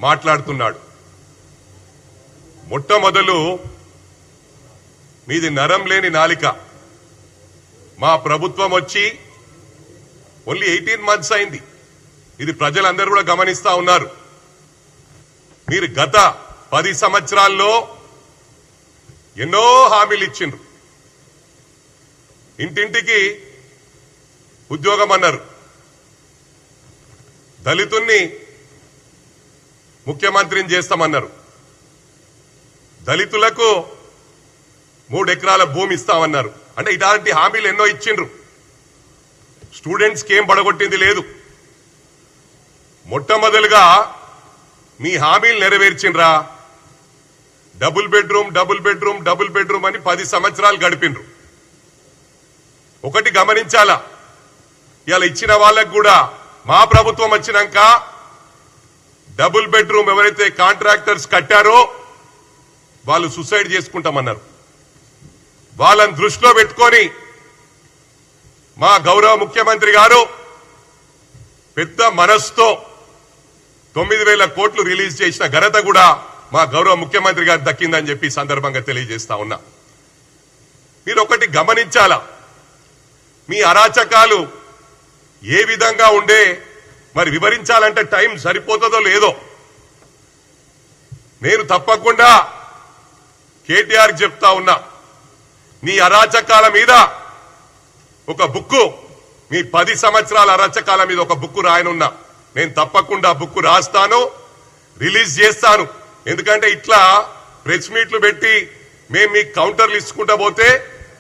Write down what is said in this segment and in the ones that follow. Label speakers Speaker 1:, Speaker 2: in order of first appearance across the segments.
Speaker 1: మాట్లాడుతున్నాడు. మొట్టమొదలు మీది నరం లేని నాలిక. మా ప్రభుత్వం వచ్చి ఓన్లీ 18 months అయింది. ఇది ప్రజలందరూ కూడా గమనిస్తా ఉన్నారు. మీరు గత 10 సంవత్సరాల్లో ఎన్నో హామీలు ఇచ్చిండ్రు. ఇంటింటికి ఉద్యోగం అన్నారు, దళితుల్ని ముఖ్యమంత్రిని చేస్తామన్నారు, దళితులకు 3 ఎకరాల భూమి ఇస్తామన్నారు. అంటే ఇలాంటి హామీలు ఎన్నో ఇచ్చిండ్రు. స్టూడెంట్స్కి ఏం పడగొట్టింది లేదు. మొట్టమొదలుగా మీ హామీలు నెరవేర్చిండ్రా? డబుల్ బెడ్రూమ్ అని 10 సంవత్సరాలు గడిపిండ్రు. ఒకటి గమనించాలా, ఇలా ఇచ్చిన వాళ్ళకు కూడా మా ప్రభుత్వం వచ్చినాక డబుల్ బెడ్రూమ్ ఎవరైతే కాంట్రాక్టర్స్ కట్టారో వాళ్ళు సూసైడ్ చేసుకుంటామన్నారు. వాళ్ళని దృష్టిలో పెట్టుకొని మా గౌరవ ముఖ్యమంత్రి గారు పెద్ద మనసుతో 9,000 కోట్లు రిలీజ్ చేసిన ఘనత కూడా మా గౌరవ ముఖ్యమంత్రి గారు దక్కిందని చెప్పి సందర్భంగా తెలియజేస్తా ఉన్నా. మీరు ఒకటి గమనించాలా, మీ అరాచకాలు ఏ విధంగా ఉండే మరి వివరించాలంటే టైం సరిపోతుందో లేదో. నేను తప్పకుండా కేటీఆర్ చెప్తా ఉన్నా, నీ అరాచకాల మీద ఒక బుక్కు, మీ 10 సంవత్సరాల అరాచకాల మీద ఒక బుక్కు రాయనున్నా. నేను తప్పకుండా బుక్కు రాస్తాను, రిలీజ్ చేస్తాను. ఎందుకంటే ఇట్లా ప్రెస్ మీట్లు పెట్టి మేము మీ కౌంటర్లు ఇచ్చుకుంటా పోతే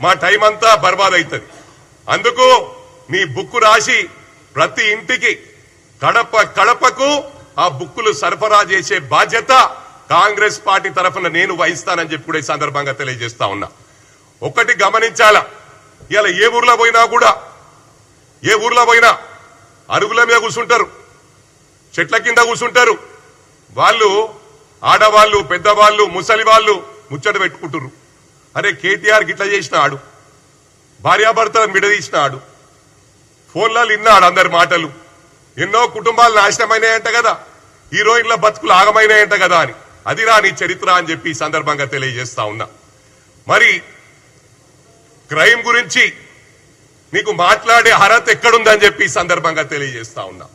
Speaker 1: మా టైం అంతా బర్బాద్ అవుతుంది. అందుకు మీ బుక్కు రాసి ప్రతి ఇంటికి కడపకు ఆ బుక్కులు సరఫరా చేసే బాధ్యత కాంగ్రెస్ పార్టీ తరఫున నేను వహిస్తానని చెప్పి కూడా ఈ సందర్భంగా తెలియజేస్తా ఉన్నా. ఒకటి గమనించాలా, ఇలా ఏ ఊర్లో పోయినా అరుగుల మీద కూర్చుంటారు, చెట్ల కింద కూర్చుంటారు. వాళ్ళు ఆడవాళ్ళు, పెద్దవాళ్ళు, ముసలి వాళ్ళు ముచ్చట పెట్టుకుంటారు. అరే కేటీఆర్ గిట్లా చేసినాడు, భార్యాభర్తలను విడదీసినాడు, ఫోన్లలో విన్నాడు అందరి మాటలు, ఎన్నో కుటుంబాలు నాశనమైనాయంట కదా, హీరోయిన్ల బతుకులు ఆగమైనాయంట కదా అని. అది రాని చరిత్ర అని చెప్పి ఈ సందర్భంగా తెలియజేస్తా ఉన్నా. మరి క్రైమ్ గురించి మీకు మాట్లాడే అర్హత ఎక్కడుందని చెప్పి ఈ సందర్భంగా తెలియజేస్తా ఉన్నా.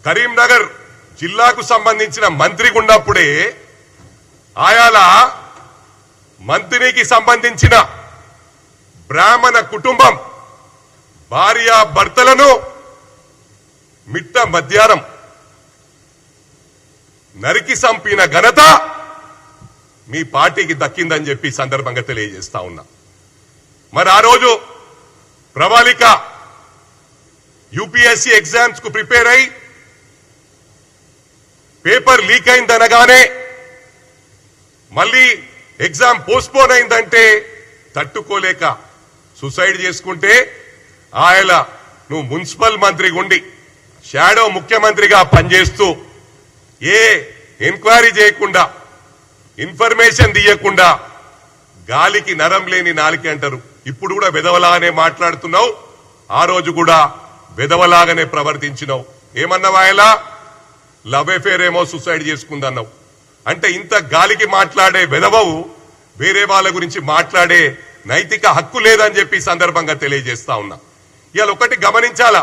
Speaker 1: కరీంనగర్ జిల్లాకు సంబంధించిన మంత్రి ఉన్నప్పుడే ఆయాల మంత్రికి సంబంధించిన బ్రాహ్మణ కుటుంబం భార్య భర్తలను మిట్ట మధ్యాహ్నం నరికి చంపిన ఘనత మీ పార్టీకి దక్కిందని చెప్పి సందర్భంగా తెలియజేస్తా ఉన్నా. మరి ఆ రోజు ప్రవాళిక యూపీఎస్సీ ఎగ్జామ్స్ కు ప్రిపేర్ అయి పేపర్ లీక్ అయిందనగానే మళ్ళీ ఎగ్జామ్ పోస్ట్పోన్ అయిందంటే తట్టుకోలేక సూసైడ్ చేసుకుంటే ఆయన నువ్వు మున్సిపల్ మంత్రిగా ఉండి షాడో ముఖ్యమంత్రిగా పనిచేస్తూ ఏ ఎంక్వైరీ చేయకుండా, ఇన్ఫర్మేషన్ తీయకుండా గాలికి నరం లేని నాలిక అంటారు. ఇప్పుడు కూడా వెదవలాగానే మాట్లాడుతున్నావు, ఆ రోజు కూడా వెదవలాగానే ప్రవర్తించినావు. ఏమన్నావు? ఆయన లవ్ అఫేర్ ఏమో సూసైడ్ చేసుకుందన్నావు. అంటే ఇంత గాలికి మాట్లాడే వెదవవు వేరే వాళ్ళ గురించి మాట్లాడే నైతిక హక్కు లేదని చెప్పి సందర్భంగా తెలియజేస్తా ఉన్నా. ఇవాళ ఒకటి గమనించాలా,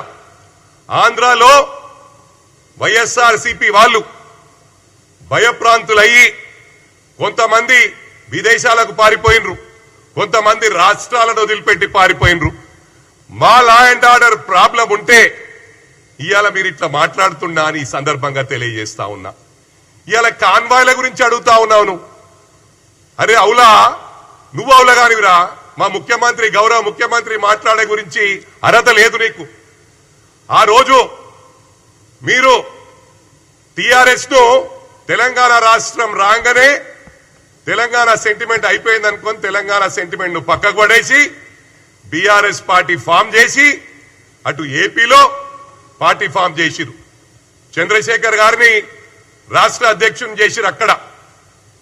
Speaker 1: ఆంధ్రాలో వైఎస్ఆర్సీపీ వాళ్ళు భయప్రాంతులయ్యి కొంతమంది విదేశాలకు పారిపోయినరు, కొంతమంది రాష్ట్రాలను వదిలిపెట్టి పారిపోయినరు. మా లా అండ్ ఆర్డర్ ప్రాబ్లం ఉంటే ఇవాళ మీరు ఇట్లా మాట్లాడుతున్నా అని ఈ సందర్భంగా తెలియజేస్తా ఉన్నా. ఇవాళ కాన్వాయ్ల గురించి అడుగుతా ఉన్నావు నువ్వు. అరే అవులా, నువ్వు అవులగానివిరా. మా ముఖ్యమంత్రి, గౌరవ ముఖ్యమంత్రి మాట్లాడే గురించి అర్హత లేదు నీకు. ఆ రోజు మీరు టిఆర్ఎస్ ను తెలంగాణ రాష్ట్రం రాగానే తెలంగాణ సెంటిమెంట్ అయిపోయింది అనుకొని తెలంగాణ సెంటిమెంట్ ను పక్కకు పడేసి బీఆర్ఎస్ పార్టీ ఫామ్ చేసి అటు ఏపీలో పార్టీ ఫామ్ చేసిరు. చంద్రశేఖర్ గారిని రాష్ట్ర అధ్యక్షుని చేసిరు.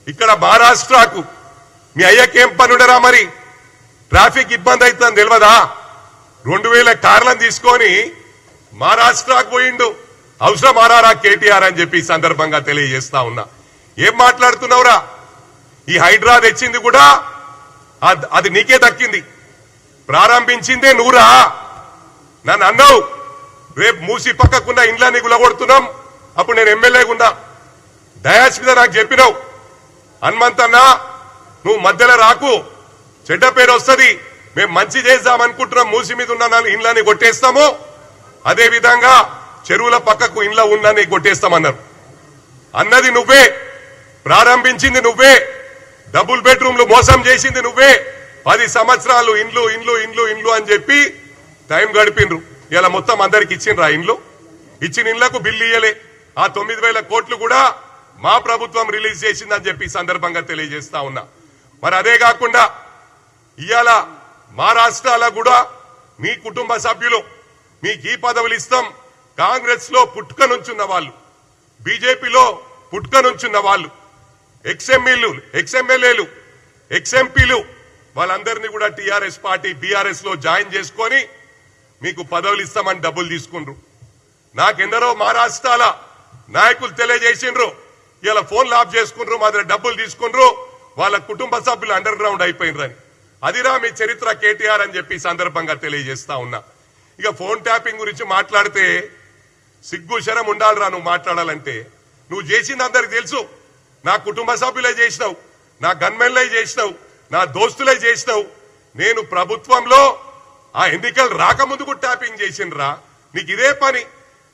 Speaker 1: ఇక్కడ మహారాష్ట్రకు మీ అయ్యకేం పనుడరా? మరి ట్రాఫిక్ ఇబ్బంది అవుతుందని తెలియదా? 2000 కార్లను తీసుకొని మహారాష్ట్రకు పోయిండు. అవసరం ఆరారా కేటీఆర్ అని చెప్పి ఈ సందర్భంగా తెలియజేస్తా ఉన్నా. ఏం మాట్లాడుతున్నావురా? ఈ హైడ్రా తెచ్చింది కూడా అది నీకే దక్కింది, ప్రారంభించిందే నువ్వురా. నన్ను అన్నావు రేపు మూసి పక్కకున్న ఇండ్లని గులగొడుతున్నాం, అప్పుడు నేను ఎమ్మెల్యేగా ఉన్నా. డయాస్ మీద నాకు చెప్పినావు, హనుమంతన్నా నువ్వు మధ్యలో రాకు, చెడ్డ పేరు వస్తుంది, మేము మంచి చేద్దామనుకుంటున్నాం, మూసి మీద ఉన్న ఇండ్లని కొట్టేస్తాము, అదే విధంగా చెరువుల పక్కకు ఇండ్ల ఉన్నని కొట్టేస్తామన్నారు. అన్నది నువ్వే, ప్రారంభించింది నువ్వే, డబుల్ బెడ్రూమ్లు మోసం చేసింది నువ్వే. 10 సంవత్సరాలు ఇండ్లు ఇండ్లు ఇండ్లు ఇండ్లు అని చెప్పి టైం గడిపిండ్రు. ఇలా మొత్తం అందరికి ఇచ్చిండ్రా ఇండ్లు? ఇచ్చిన ఇండ్లకు బిల్లు ఇయ్యలే. ఆ 9,000 కోట్లు కూడా మా ప్రభుత్వం రిలీజ్ చేసిందని చెప్పి సందర్భంగా తెలియజేస్తా ఉన్నా. మరి అదే కాకుండా ఇవాళ మా రాష్ట్రాల కూడా మీ కుటుంబ సభ్యులు మీకు ఈ పదవులు ఇస్తాం, కాంగ్రెస్ లో పుట్టుక నుంచున్న వాళ్ళు, బీజేపీలో పుట్టుక నుంచున్న వాళ్ళు, ఎక్స్ఎమ్మెల్యేలు, ఎక్స్ఎంపీలు వాళ్ళందరినీ కూడా టీఆర్ఎస్ పార్టీ బీఆర్ఎస్ లో జాయిన్ చేసుకొని మీకు పదవులు ఇస్తామని డబ్బులు తీసుకుండ్రు. నాకెందరో మా రాష్ట్రాల నాయకులు తెలియజేసిండ్రు, ఇలా ఫోన్లు ఆఫ్ చేసుకుండ్రు, మా దగ్గర డబ్బులు తీసుకుండ్రు, వాళ్ళ కుటుంబ సభ్యులు అండర్ గ్రౌండ్ అయిపోయినరని. అదిరా మీ చరిత్ర కేటీఆర్ అని చెప్పి సందర్భంగా తెలియజేస్తా ఉన్నా. ఇక ఫోన్ ట్యాపింగ్ గురించి మాట్లాడితే సిగ్గు శరం ఉండాలిరా నువ్వు మాట్లాడాలంటే. నువ్వు చేసింది అందరికి తెలుసు. నా కుటుంబ సభ్యులే చేసినావు, నా గన్మెన్లే చేసినావు, నా దోస్తులే చేసినావు. నేను ప్రభుత్వంలో ఆ ఎన్నికలు రాకముందుకు ట్యాపింగ్ చేసిండ్రా. నీకు ఇదే పని.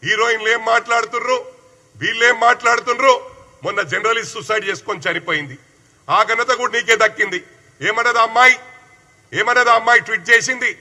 Speaker 1: హీరోయిన్లు ఏం మాట్లాడుతుర్రు, వీళ్ళేం మాట్లాడుతుండ్రు. మొన్న జర్నలిస్ట్ సూసైడ్ చేసుకొని చనిపోయింది, ఆ ఘనత కూడా నీకే దక్కింది. ఏమన్నది అమ్మాయి ట్వీట్ చేసింది,